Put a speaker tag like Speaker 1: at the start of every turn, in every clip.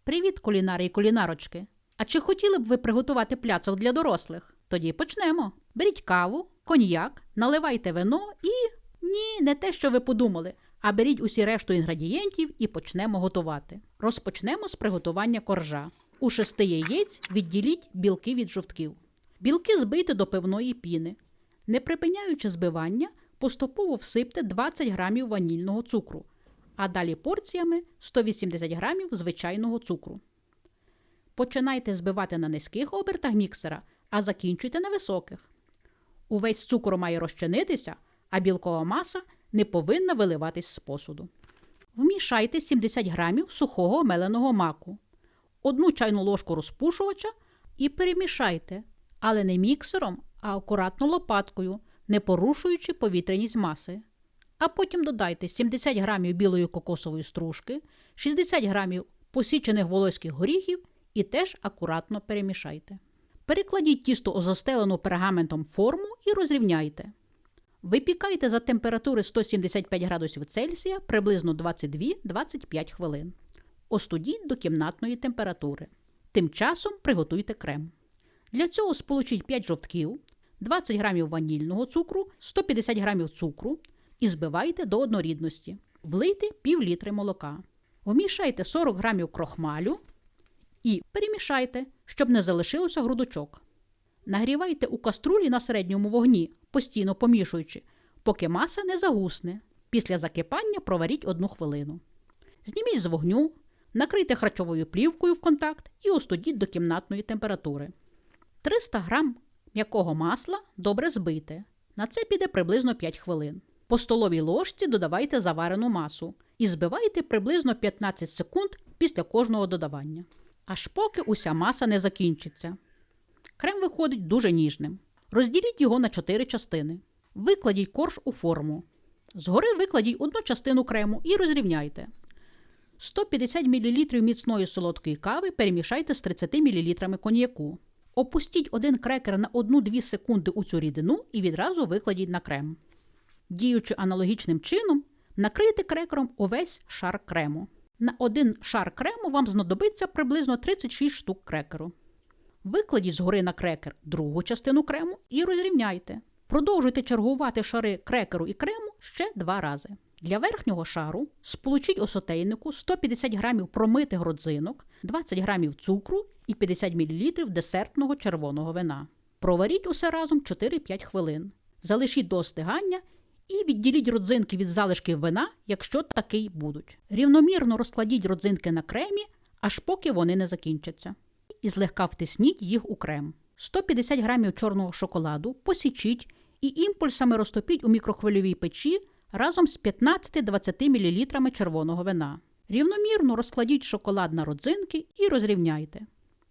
Speaker 1: Привіт, кулінари і кулінарочки! А чи хотіли б ви приготувати пляцок для дорослих? Тоді почнемо. Беріть каву, коньяк, наливайте вино і… Ні, не те, що ви подумали, а беріть усі решту інгредієнтів і почнемо готувати. Розпочнемо з приготування коржа. У 6 яєць відділіть білки від жовтків. Білки збийте до пивної піни. Не припиняючи збивання, поступово всипте 20 грамів ванільного цукру, а далі порціями 180 грамів звичайного цукру. Починайте збивати на низьких обертах міксера, а закінчуйте на високих. Увесь цукор має розчинитися, а білкова маса не повинна виливатись з посуду. Вмішайте 70 грамів сухого меленого маку, 1 чайну ложку розпушувача і перемішайте, але не міксером, а акуратно лопаткою, не порушуючи повітряність маси. А потім додайте 70 грамів білої кокосової стружки, 60 грамів посічених волоських горіхів і теж акуратно перемішайте. Перекладіть тісто у застелену пергаментом форму і розрівняйте. Випікайте за температури 175 градусів Цельсія приблизно 22-25 хвилин. Остудіть до кімнатної температури. Тим часом приготуйте крем. Для цього сполучіть 5 жовтків, 20 грамів ванільного цукру, 150 грамів цукру і збивайте до однорідності. Влийте пів-літри молока. Вмішайте 40 грамів крохмалю і перемішайте, щоб не залишилося грудочок. Нагрівайте у каструлі на середньому вогні, постійно помішуючи, поки маса не загусне. Після закипання проваріть 1 хвилину. Зніміть з вогню, накрийте харчовою плівкою в контакт і остудіть до кімнатної температури. 300 грам м'якого масла добре збийте. На це піде приблизно 5 хвилин. По столовій ложці додавайте заварену масу і збивайте приблизно 15 секунд після кожного додавання. Аж поки уся маса не закінчиться. Крем виходить дуже ніжним. Розділіть його на 4 частини. Викладіть корж у форму. Згори викладіть 1 частину крему і розрівняйте. 150 мл міцної солодкої кави перемішайте з 30 мл коньяку. Опустіть 1 крекер на 1-2 секунди у цю рідину і відразу викладіть на крем. Діючи аналогічним чином, накрийте крекером увесь шар крему. На 1 шар крему вам знадобиться приблизно 36 штук крекеру. Викладіть згори на крекер другу частину крему і розрівняйте. Продовжуйте чергувати шари крекеру і крему ще 2 рази. Для верхнього шару сполучіть у сотейнику 150 грамів промитих родзинок, 20 грамів цукру і 50 мл десертного червоного вина. Проваріть усе разом 4-5 хвилин. Залишіть до остигання і відділіть родзинки від залишків вина, якщо такі будуть. Рівномірно розкладіть родзинки на кремі, аж поки вони не закінчаться. І злегка втисніть їх у крем. 150 грамів чорного шоколаду посічіть і імпульсами розтопіть у мікрохвильовій печі разом з 15-20 мл червоного вина. Рівномірно розкладіть шоколад на родзинки і розрівняйте.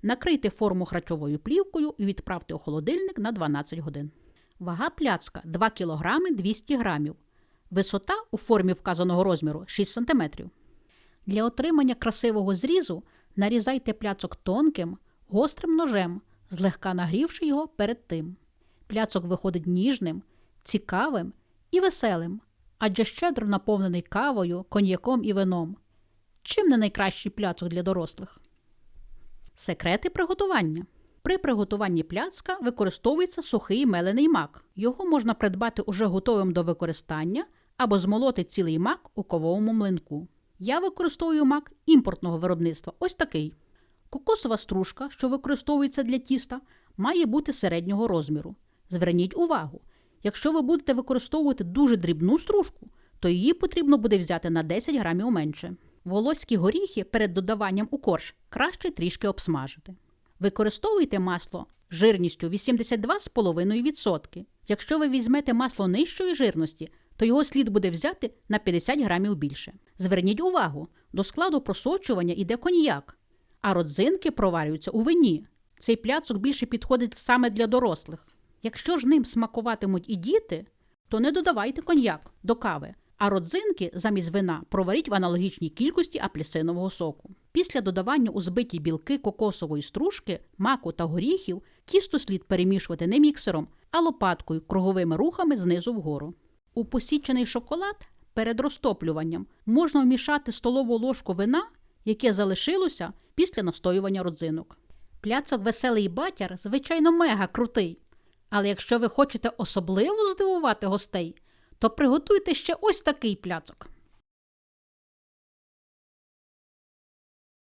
Speaker 1: Накрийте форму харчовою плівкою і відправте у холодильник на 12 годин. Вага пляцка 2 кг 200 г. Висота у формі вказаного розміру 6 см. Для отримання красивого зрізу нарізайте пляцок тонким, гострим ножем, злегка нагрівши його перед тим. Пляцок виходить ніжним, цікавим і веселим, адже щедро наповнений кавою, коньяком і вином. Чим не найкращий пляцок для дорослих? Секрети приготування. При приготуванні пляцка використовується сухий мелений мак. Його можна придбати уже готовим до використання або змолоти цілий мак у кововому млинку. Я використовую мак імпортного виробництва, ось такий. Кокосова стружка, що використовується для тіста, має бути середнього розміру. Зверніть увагу, якщо ви будете використовувати дуже дрібну стружку, то її потрібно буде взяти на 10 грамів менше. Волоські горіхи перед додаванням у корж краще трішки обсмажити. Використовуйте масло жирністю 82,5%. Якщо ви візьмете масло нижчої жирності, то його слід буде взяти на 50 грамів більше. Зверніть увагу, до складу просочування йде коньяк, а родзинки проварюються у вині. Цей пляцок більше підходить саме для дорослих. Якщо ж ним смакуватимуть і діти, то не додавайте коньяк до кави, а родзинки замість вина проваріть в аналогічній кількості апельсинового соку. Після додавання у збиті білки кокосової стружки, маку та горіхів тісто слід перемішувати не міксером, а лопаткою круговими рухами знизу вгору. У посічений шоколад перед розтоплюванням можна вмішати столову ложку вина, яке залишилося після настоювання родзинок. Пляцок «Веселий батяр» звичайно мега крутий. Але якщо ви хочете особливо здивувати гостей, то приготуйте ще ось такий пляцок.